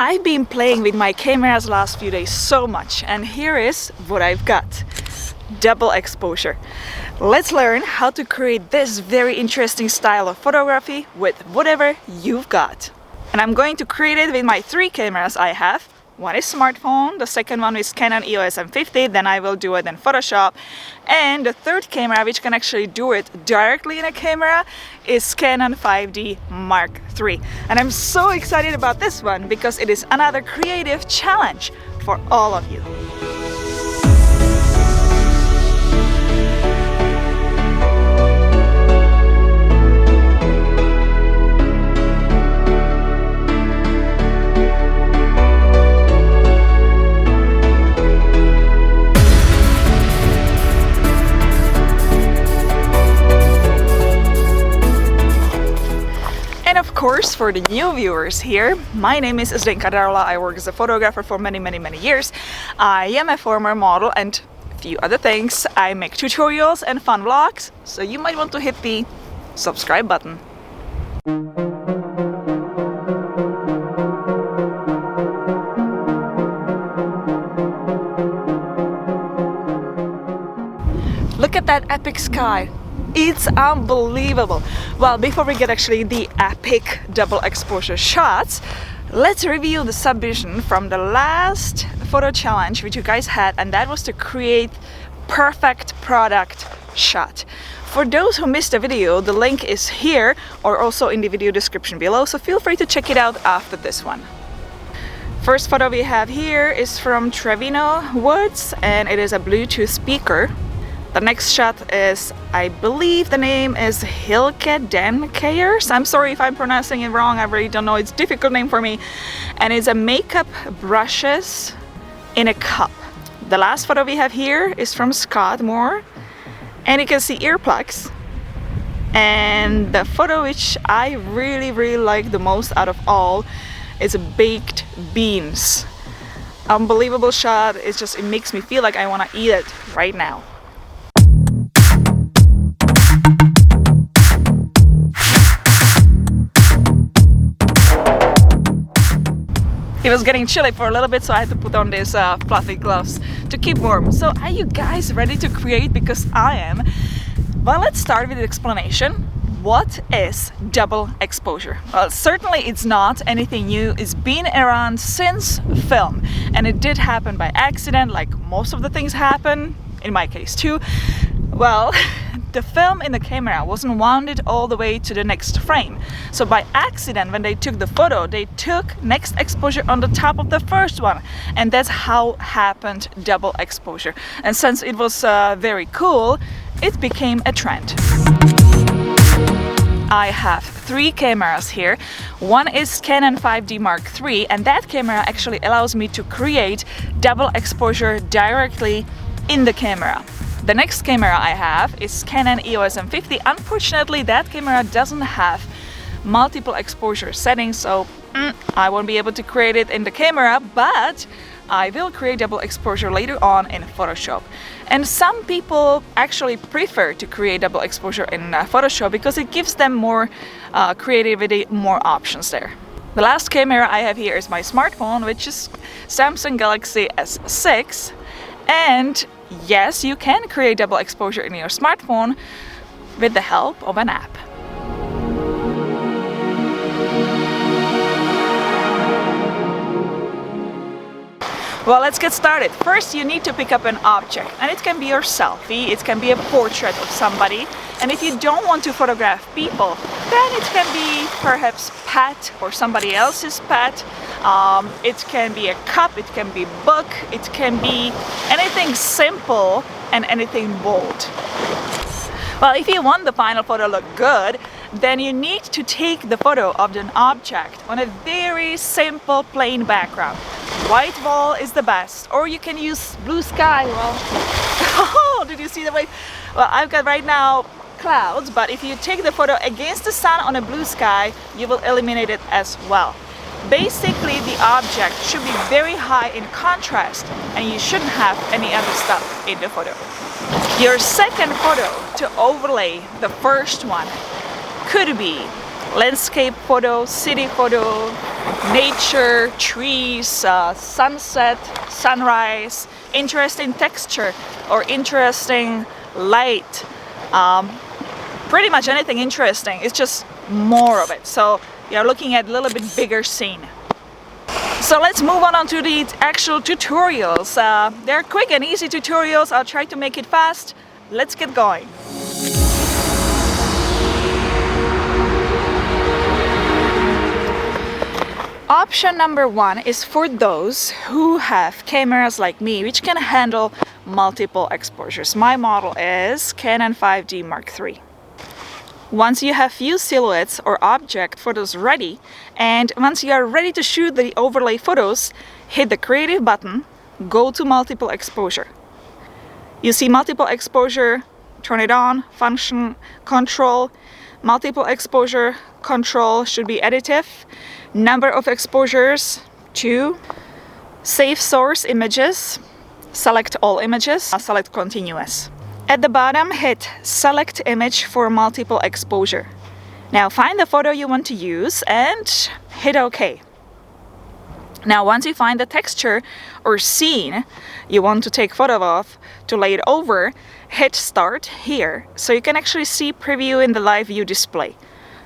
I've been playing with my cameras last few days so much, and here is what I've got. Double exposure. Let's learn how to create this very interesting style of photography with whatever you've got. And I'm going to create it with my three cameras I have. One is smartphone, the second one is Canon EOS M50, then I will do it in Photoshop. And the third camera, which can actually do it directly in a camera, is Canon 5D Mark III. And I'm so excited about this one because it is another creative challenge for all of you. Of course, for the new viewers here, my name is Zdenka. I work as a photographer for many years. I am a former model and a few other things. I make tutorials and fun vlogs, so you might want to hit the subscribe button. Look at that epic sky. It's unbelievable. Well, before we get actually the epic double exposure shots, let's review the submission from the last photo challenge which you guys had, and that was to create perfect product shot. For those who missed the video, the link is here or also in the video description below, so feel free to check it out after this one. First photo we have here is from Trevino Woods, and it is a Bluetooth speaker. The next shot is, I believe the name is Hilke Den Kayers. I'm sorry if I'm pronouncing it wrong, I really don't know, it's a difficult name for me. And it's a makeup brushes in a cup. The last photo we have here is from Scott Moore, and you can see earplugs. And the photo which I really like the most out of all is baked beans. Unbelievable shot. It makes me feel like I want to eat it right now. It was getting chilly for a little bit, so I had to put on these fluffy gloves to keep warm. So are you guys ready to create? Because I am. Well, let's start with the explanation. What is double exposure? Well, certainly it's not anything new. It's been around since film, and it did happen by accident, like most of the things happen, in my case too. Well, the film in the camera wasn't wounded all the way to the next frame. So by accident, when they took the photo, they took next exposure on the top of the first one. And that's how happened double exposure. And since it was very cool, it became a trend. I have three cameras here. One is Canon 5D Mark III, and that camera actually allows me to create double exposure directly in the camera. The next camera I have is Canon EOS M50. Unfortunately, that camera doesn't have multiple exposure settings, so I won't be able to create it in the camera, but I will create double exposure later on in Photoshop. And some people actually prefer to create double exposure in Photoshop because it gives them more creativity, more options there. The last camera I have here is my smartphone, which is Samsung Galaxy S6, and yes, you can create double exposure in your smartphone with the help of an app. Well, let's get started. First, you need to pick up an object, and it can be your selfie, it can be a portrait of somebody, and if you don't want to photograph people, then it can be perhaps pet or somebody else's pet. It can be a cup, it can be a book, it can be anything simple and anything bold. Well, if you want the final photo to look good, then you need to take the photo of an object on a very simple plain background. White wall is the best, or you can use blue sky. Well, oh, did you see the way? Well, I've got right now clouds, but if you take the photo against the sun on a blue sky, you will eliminate it as well. Basically, the object should be very high in contrast, and you shouldn't have any other stuff in the photo. Your second photo to overlay the first one could be landscape photo, city photo, nature, trees, sunset, sunrise, interesting texture or interesting light, pretty much anything interesting. It's just more of it. So you're looking at a little bit bigger scene. So let's move on to the actual tutorials. They're quick and easy tutorials. I'll try to make it fast. Let's get going. Option number one is for those who have cameras like me, which can handle multiple exposures. My model is Canon 5D Mark III. Once you have few silhouettes or object photos ready, and once you are ready to shoot the overlay photos, hit the creative button, go to multiple exposure. You see multiple exposure, turn it on, function, control. Multiple exposure, control should be additive. Number of exposures, 2. Save source images, select all images, select continuous. At the bottom, hit select image for multiple exposure. Now find the photo you want to use and hit OK. Now once you find the texture or scene you want to take photo of to lay it over, hit start here so you can actually see preview in the live view display.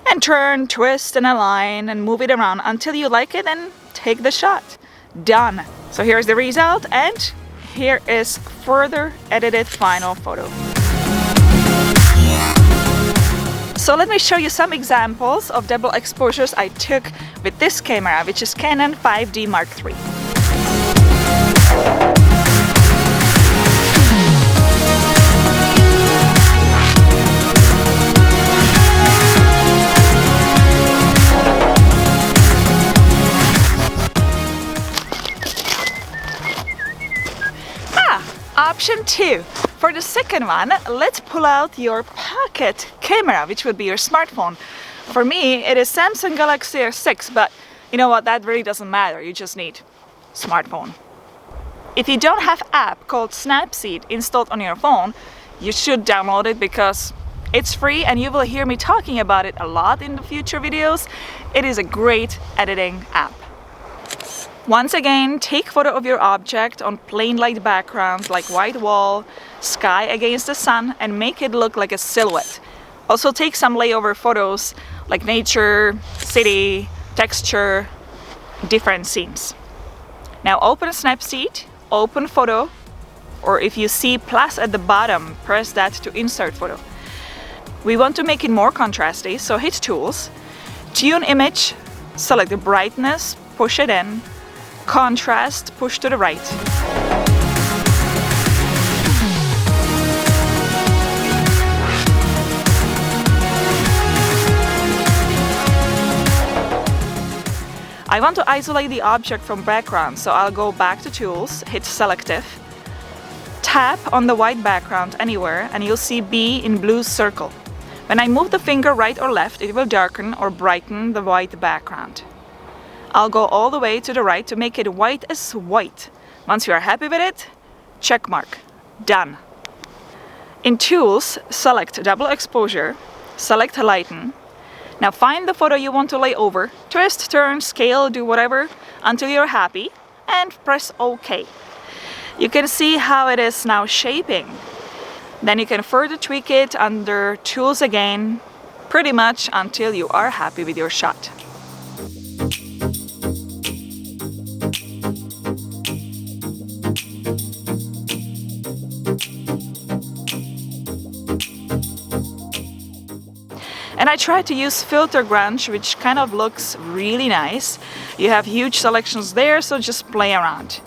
And turn, twist and align and move it around until you like it and take the shot. Done. So here's the result and here is further edited final photo. So let me show you some examples of double exposures I took with this camera, which is Canon 5D Mark III. Option 2. For the second one, let's pull out your pocket camera, which would be your smartphone. For me, it is Samsung Galaxy S6, but you know what, that really doesn't matter. You just need smartphone. If you don't have app called Snapseed installed on your phone, you should download it because it's free and you will hear me talking about it a lot in the future videos. It is a great editing app. Once again, take photo of your object on plain light background like white wall, sky against the sun, and make it look like a silhouette. Also take some layover photos like nature, city, texture, different scenes. Now open Snapseed, open photo, or if you see plus at the bottom, press that to insert photo. We want to make it more contrasty, so hit tools, tune image, select the brightness, push it in, contrast, push to the right. I want to isolate the object from background, so I'll go back to tools, hit selective, tap on the white background anywhere and you'll see B in blue circle. When I move the finger right or left, it will darken or brighten the white background. I'll go all the way to the right to make it white as white. Once you are happy with it, check mark. Done. In Tools, select Double Exposure, select Lighten. Now find the photo you want to lay over, twist, turn, scale, do whatever until you're happy and press OK. You can see how it is now shaping. Then you can further tweak it under Tools again, pretty much until you are happy with your shot. And I try to use filter grunge, which kind of looks really nice. You have huge selections there, so just play around.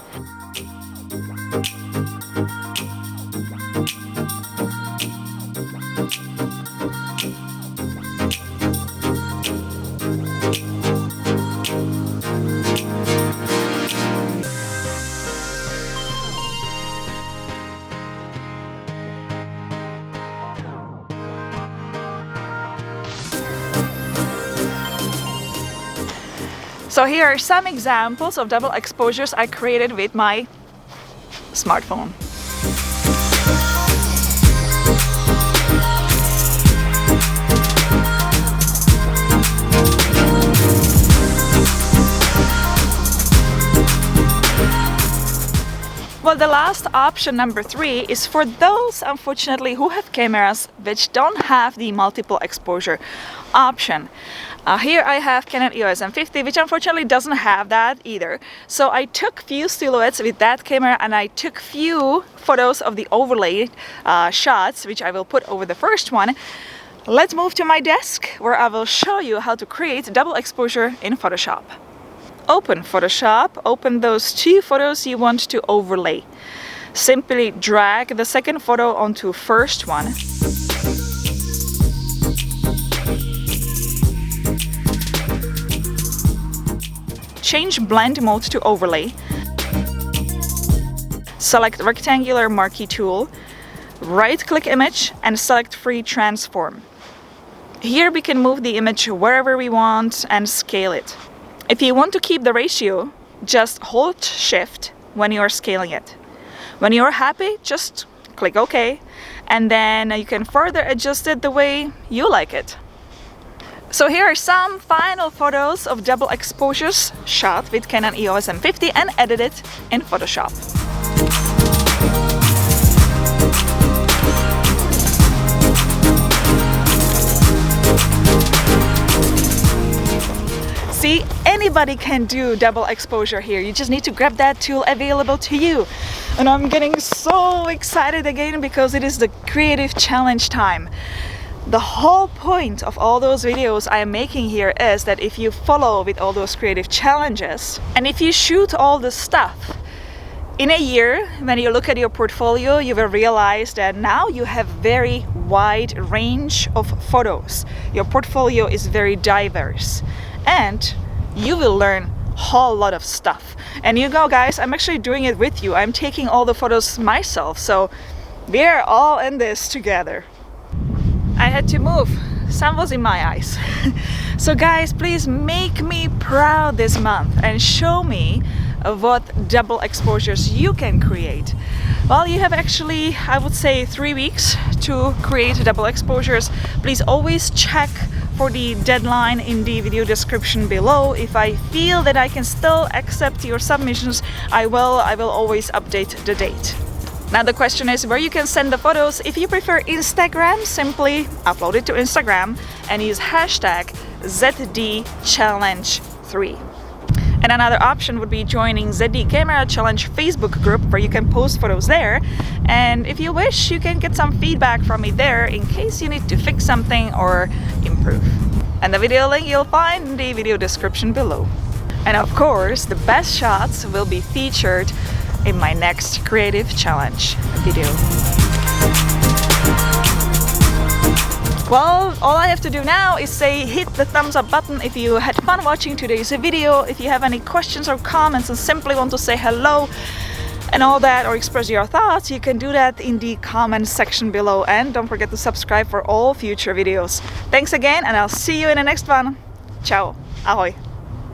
So here are some examples of double exposures I created with my smartphone. Well, the last option, number 3, is for those, unfortunately, who have cameras which don't have the multiple exposure option. Here I have Canon EOS M50, which unfortunately doesn't have that either. So I took few silhouettes with that camera, and I took few photos of the overlay shots, which I will put over the first one. Let's move to my desk, where I will show you how to create double exposure in Photoshop. Open Photoshop, open those 2 photos you want to overlay. Simply drag the second photo onto first one. Change blend mode to overlay. Select rectangular marquee tool, right-click image and select free transform. Here we can move the image wherever we want and scale it. If you want to keep the ratio, just hold shift when you are scaling it. When you are happy, just click OK, and then you can further adjust it the way you like it. So here are some final photos of double exposures shot with Canon EOS M50 and edited in Photoshop. See, anybody can do double exposure here. You just need to grab that tool available to you. And I'm getting so excited again because it is the creative challenge time. The whole point of all those videos I am making here is that if you follow with all those creative challenges and if you shoot all the stuff, in a year, when you look at your portfolio, you will realize that now you have very wide range of photos. Your portfolio is very diverse and you will learn a whole lot of stuff. And you know, guys, I'm actually doing it with you. I'm taking all the photos myself, so we're all in this together. I had to move. Sun was in my eyes. So guys, please make me proud this month and show me what double exposures you can create. Well, you have actually, I would say, 3 weeks to create double exposures. Please always check for the deadline in the video description below. If I feel that I can still accept your submissions, I will always update the date. Now the question is where you can send the photos. If you prefer Instagram, simply upload it to Instagram and use hashtag ZDChallenge3. And another option would be joining ZD Camera Challenge Facebook group, where you can post photos there. And if you wish, you can get some feedback from me there in case you need to fix something or improve. And the video link you'll find in the video description below. And of course, the best shots will be featured in my next creative challenge video. Well, all I have to do now is say hit the thumbs up button if you had fun watching today's video. If you have any questions or comments and simply want to say hello and all that, or express your thoughts, you can do that in the comment section below. And don't forget to subscribe for all future videos. Thanks again, and I'll see you in the next one. Ciao. Ahoj.